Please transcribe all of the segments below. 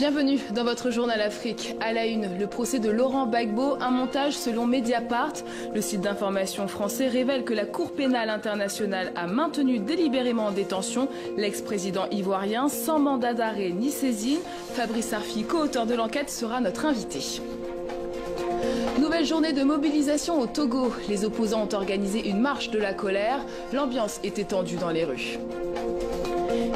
Bienvenue dans votre journal Afrique. À la une, le procès de Laurent Gbagbo, un montage selon Mediapart. Le site d'information français révèle que la Cour pénale internationale a maintenu délibérément en détention l'ex-président ivoirien sans mandat d'arrêt ni saisine. Fabrice Arfi, co-auteur de l'enquête, sera notre invité. Nouvelle journée de mobilisation au Togo. Les opposants ont organisé une marche de la colère. L'ambiance était tendue dans les rues.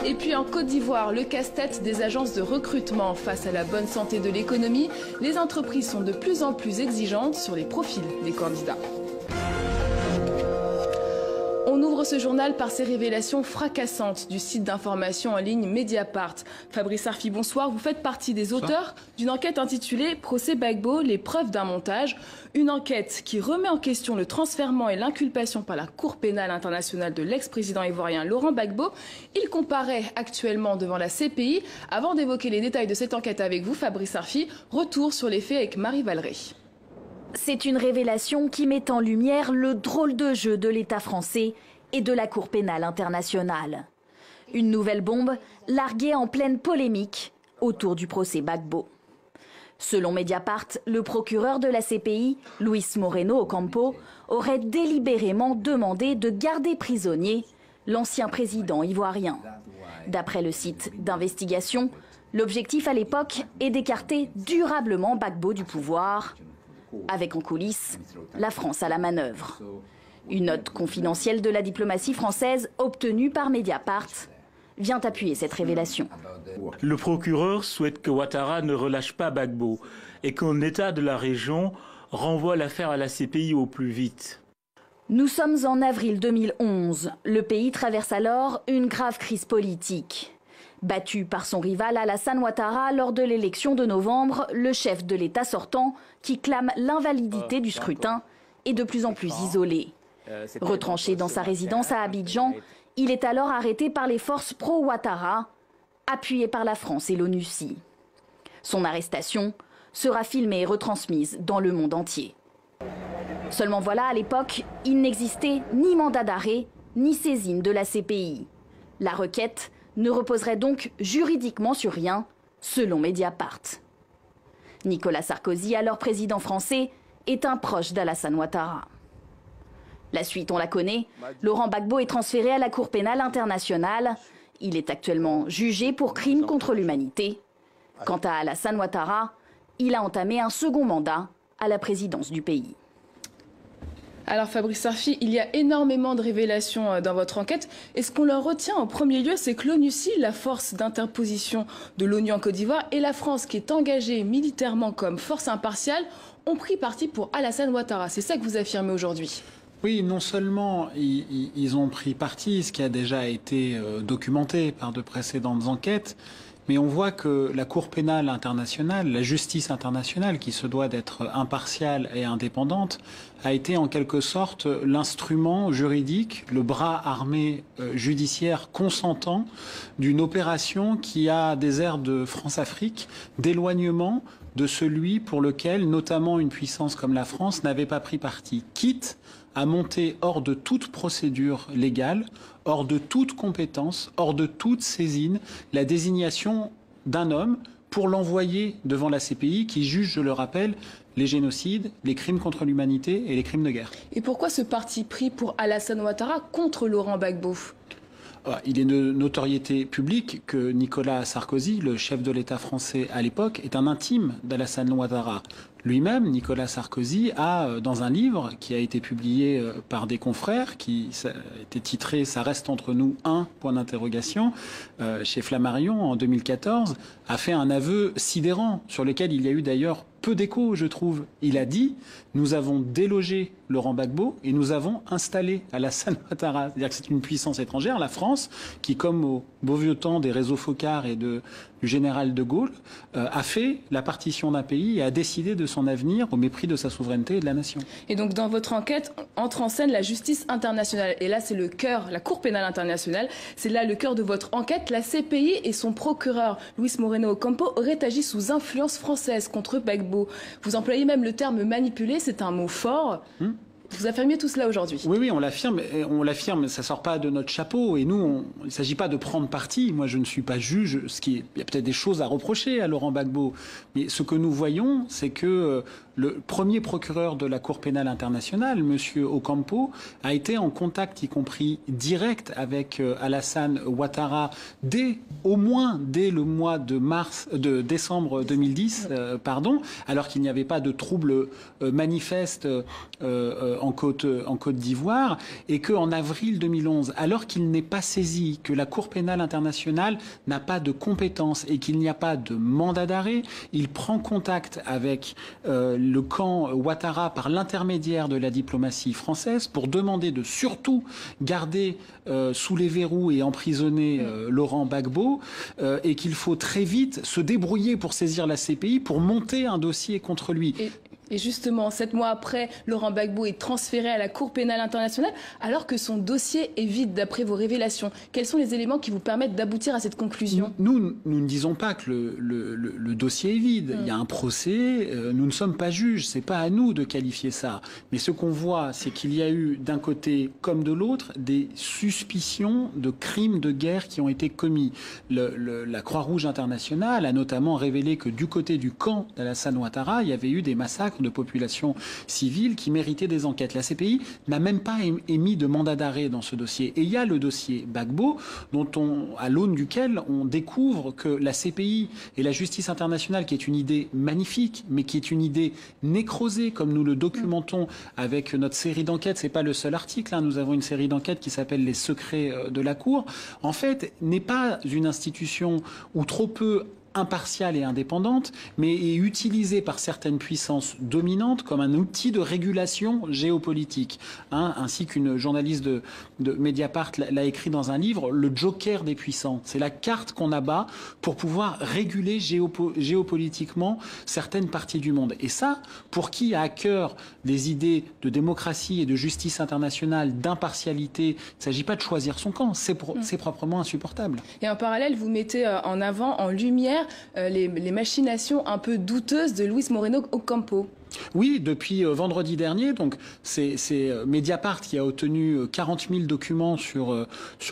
Et puis en Côte d'Ivoire, le casse-tête des agences de recrutement. Face à la bonne santé de l'économie, les entreprises sont de plus en plus exigeantes sur les profils des candidats. On ouvre ce journal par ces révélations fracassantes du site d'information en ligne Mediapart. Fabrice Arfi, bonsoir. Vous faites partie des auteurs d'une enquête intitulée « Procès Gbagbo, les preuves d'un montage ». Une enquête qui remet en question le transfèrement et l'inculpation par la Cour pénale internationale de l'ex-président ivoirien Laurent Gbagbo. Il comparaît actuellement devant la CPI. Avant d'évoquer les détails de cette enquête avec vous, Fabrice Arfi, retour sur les faits avec Marie Valleré. C'est une révélation qui met en lumière le drôle de jeu de l'État français et de la Cour pénale internationale. Une nouvelle bombe larguée en pleine polémique autour du procès Gbagbo. Selon Mediapart, le procureur de la CPI, Luis Moreno Ocampo, aurait délibérément demandé de garder prisonnier l'ancien président ivoirien. D'après le site d'investigation, l'objectif à l'époque est d'écarter durablement Gbagbo du pouvoir, avec en coulisses la France à la manœuvre. Une note confidentielle de la diplomatie française obtenue par Mediapart vient appuyer cette révélation. Le procureur souhaite que Ouattara ne relâche pas Gbagbo et qu'un État de la région renvoie l'affaire à la CPI au plus vite. Nous sommes en avril 2011. Le pays traverse alors une grave crise politique. Battu par son rival Alassane Ouattara lors de l'élection de novembre, le chef de l'État sortant, qui clame l'invalidité du scrutin, est de plus en plus isolé. Retranché dans sa résidence à Abidjan, il est alors arrêté par les forces pro-Ouattara, appuyées par la France et l'ONUCI. Son arrestation sera filmée et retransmise dans le monde entier. Seulement voilà, à l'époque, il n'existait ni mandat d'arrêt, ni saisine de la CPI. La requête ne reposerait donc juridiquement sur rien, selon Mediapart. Nicolas Sarkozy, alors président français, est un proche d'Alassane Ouattara. La suite, on la connaît. Laurent Gbagbo est transféré à la Cour pénale internationale. Il est actuellement jugé pour crimes contre l'humanité. Quant à Alassane Ouattara, il a entamé un second mandat à la présidence du pays. Alors Fabrice Arfi, il y a énormément de révélations dans votre enquête. Et ce qu'on leur retient en premier lieu, c'est que l'ONUCI, la force d'interposition de l'ONU en Côte d'Ivoire, et la France, qui est engagée militairement comme force impartiale, ont pris parti pour Alassane Ouattara. C'est ça que vous affirmez aujourd'hui. Oui, non seulement ils ont pris parti, ce qui a déjà été documenté par de précédentes enquêtes, mais on voit que la Cour pénale internationale, la justice internationale, qui se doit d'être impartiale et indépendante, a été en quelque sorte l'instrument juridique, le bras armé judiciaire consentant d'une opération qui a des airs de France-Afrique, d'éloignement de celui pour lequel, notamment une puissance comme la France, n'avait pas pris parti, quitte à monter hors de toute procédure légale, hors de toute compétence, hors de toute saisine, la désignation d'un homme pour l'envoyer devant la CPI qui juge, je le rappelle, les génocides, les crimes contre l'humanité et les crimes de guerre. Et pourquoi ce parti pris pour Alassane Ouattara contre Laurent Gbagbo ? Il est de notoriété publique que Nicolas Sarkozy, le chef de l'État français à l'époque, est un intime d'Alassane Ouattara. Lui-même, Nicolas Sarkozy, a, dans un livre qui a été publié par des confrères, qui était titré « Ça reste entre nous un », chez Flammarion en 2014, a fait un aveu sidérant, sur lequel il y a eu d'ailleurs peu d'écho, je trouve. Il a dit « Nous avons délogé Laurent Gbagbo et nous avons installé Alassane Ouattara ». C'est-à-dire que c'est une puissance étrangère, la France, qui, comme au beau vieux temps des réseaux Focard et du général de Gaulle, a fait la partition d'un pays et a décidé de son avenir au mépris de sa souveraineté et de la nation. Et donc dans votre enquête entre en scène la justice internationale. Et là c'est le cœur, la Cour pénale internationale, c'est là le cœur de votre enquête. La CPI et son procureur, Luis Moreno Ocampo, auraient agi sous influence française contre Gbagbo. Vous employez même le terme manipulé, c'est un mot fort. Vous affirmiez tout cela aujourd'hui? Oui, on l'affirme, ça sort pas de notre chapeau. Et nous, il ne s'agit pas de prendre parti. Moi, je ne suis pas juge. Il y a peut-être des choses à reprocher à Laurent Gbagbo. Mais ce que nous voyons, c'est que le premier procureur de la Cour pénale internationale, M. Ocampo, a été en contact, y compris direct, avec Alassane Ouattara au moins dès le mois de décembre 2010, alors qu'il n'y avait pas de troubles manifestes en Côte d'Ivoire, et qu'en avril 2011, alors qu'il n'est pas saisi, que la Cour pénale internationale n'a pas de compétences et qu'il n'y a pas de mandat d'arrêt, il prend contact avec le camp Ouattara par l'intermédiaire de la diplomatie française pour demander de surtout garder sous les verrous et emprisonner Laurent Gbagbo, et qu'il faut très vite se débrouiller pour saisir la CPI pour monter un dossier contre lui. Et justement, 7 mois après, Laurent Gbagbo est transféré à la Cour pénale internationale alors que son dossier est vide d'après vos révélations. Quels sont les éléments qui vous permettent d'aboutir à cette conclusion? Nous ne disons pas que le dossier est vide. Il y a un procès, nous ne sommes pas juges, c'est pas à nous de qualifier ça. Mais ce qu'on voit, c'est qu'il y a eu d'un côté comme de l'autre des suspicions de crimes de guerre qui ont été commis. La Croix-Rouge internationale a notamment révélé que du côté du camp d'Alassane Ouattara, il y avait eu des massacres de populations civiles qui méritaient des enquêtes. La CPI n'a même pas émis de mandat d'arrêt dans ce dossier. Et il y a le dossier Gbagbo, à l'aune duquel on découvre que la CPI et la justice internationale, qui est une idée magnifique, mais qui est une idée nécrosée, comme nous le documentons avec notre série d'enquêtes, c'est pas le seul article, hein, nous avons une série d'enquêtes qui s'appelle Les secrets de la Cour, en fait, n'est pas une institution ou trop peu impartiale et indépendante, mais est utilisée par certaines puissances dominantes comme un outil de régulation géopolitique, ainsi qu'une journaliste de Mediapart l'a écrit dans un livre, le joker des puissants. C'est la carte qu'on abat pour pouvoir réguler géopolitiquement certaines parties du monde. Et ça, pour qui a à cœur des idées de démocratie et de justice internationale, d'impartialité, il ne s'agit pas de choisir son camp, c'est proprement insupportable. Et en parallèle, vous mettez en avant, en lumière, les machinations un peu douteuses de Luis Moreno Ocampo. Oui, depuis vendredi dernier, donc c'est Mediapart qui a obtenu 40 000 documents sur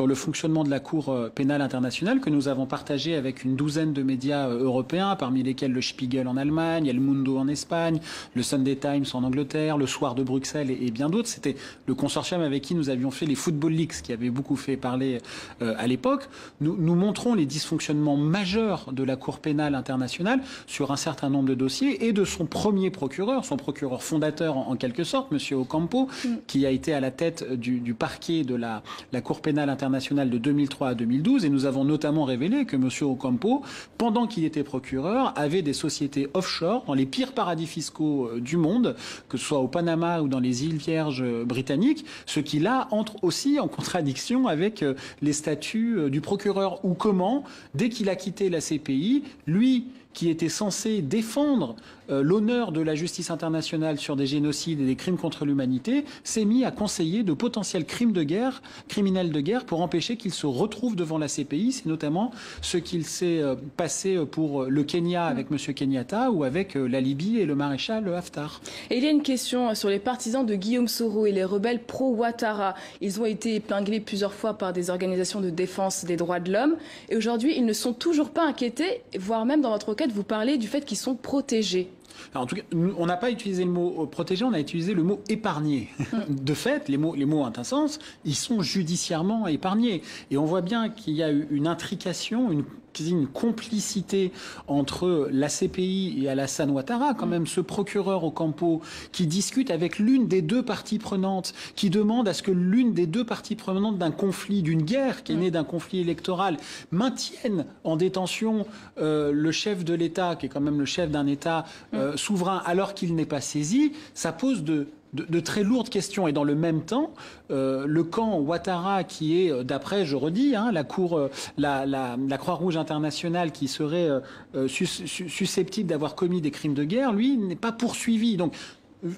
le fonctionnement de la Cour pénale internationale que nous avons partagé avec une douzaine de médias européens, parmi lesquels le Spiegel en Allemagne, El Mundo en Espagne, le Sunday Times en Angleterre, le Soir de Bruxelles et bien d'autres. C'était le consortium avec qui nous avions fait les Football Leaks, qui avait beaucoup fait parler à l'époque. Nous montrons les dysfonctionnements majeurs de la Cour pénale internationale sur un certain nombre de dossiers et de son premier procureur, son procureur fondateur en quelque sorte, M. Ocampo, qui a été à la tête du parquet de la Cour pénale internationale de 2003 à 2012. Et nous avons notamment révélé que M. Ocampo, pendant qu'il était procureur, avait des sociétés offshore dans les pires paradis fiscaux du monde, que ce soit au Panama ou dans les îles Vierges britanniques, ce qui là entre aussi en contradiction avec les statuts du procureur. Ou comment, dès qu'il a quitté la CPI, lui qui était censé défendre l'honneur de la justice internationale sur des génocides et des crimes contre l'humanité, s'est mis à conseiller de potentiels criminels de guerre pour empêcher qu'ils se retrouvent devant la CPI. C'est notamment ce qu'il s'est passé pour le Kenya avec M. Kenyatta ou avec la Libye et le maréchal Haftar. Et il y a une question sur les partisans de Guillaume Soro et les rebelles pro-Ouattara. Ils ont été épinglés plusieurs fois par des organisations de défense des droits de l'homme. Et aujourd'hui, ils ne sont toujours pas inquiétés, voire même dans votre requête, vous parlez du fait qu'ils sont protégés. Alors, en tout cas, on n'a pas utilisé le mot protégé, on a utilisé le mot épargné. De fait, les mots ont un sens, ils sont judiciairement épargnés. Et on voit bien qu'il y a eu une intrication, une complicité entre la CPI et Alassane Ouattara, quand même ce procureur Ocampo qui discute avec l'une des deux parties prenantes, qui demande à ce que l'une des deux parties prenantes d'un conflit, d'une guerre qui est née d'un conflit électoral, maintienne en détention le chef de l'État, qui est quand même le chef d'un État souverain, alors qu'il n'est pas saisi. Ça pose de très lourdes questions. Et dans le même temps, le camp Ouattara, qui est, d'après, je redis, la Croix-Rouge internationale, qui serait susceptible d'avoir commis des crimes de guerre, lui, n'est pas poursuivi. Donc,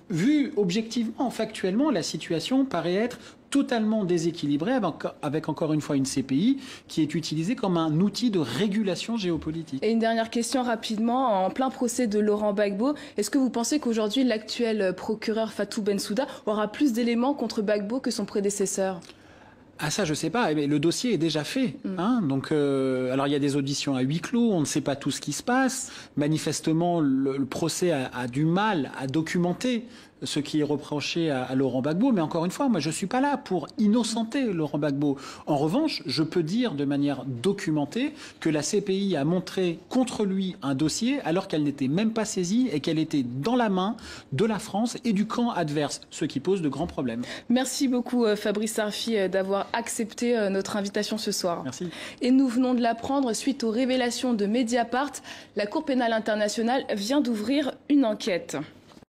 vu objectivement, factuellement, la situation paraît être totalement déséquilibré avec encore une fois une CPI qui est utilisée comme un outil de régulation géopolitique. Et une dernière question rapidement, en plein procès de Laurent Gbagbo, est-ce que vous pensez qu'aujourd'hui l'actuel procureur Fatou Bensouda aura plus d'éléments contre Gbagbo que son prédécesseur ? Ah ça je sais pas, mais le dossier est déjà fait. Hein, donc alors il y a des auditions à huis clos, on ne sait pas tout ce qui se passe. Manifestement le procès a du mal à documenter ce qui est reproché à Laurent Gbagbo. Mais encore une fois, moi je suis pas là pour innocenter Laurent Gbagbo. En revanche, je peux dire de manière documentée que la CPI a montré contre lui un dossier alors qu'elle n'était même pas saisie et qu'elle était dans la main de la France et du camp adverse, ce qui pose de grands problèmes. Merci beaucoup Fabrice Arfi d'avoir accepté notre invitation ce soir. Merci. Et nous venons de l'apprendre suite aux révélations de Mediapart, la Cour pénale internationale vient d'ouvrir une enquête.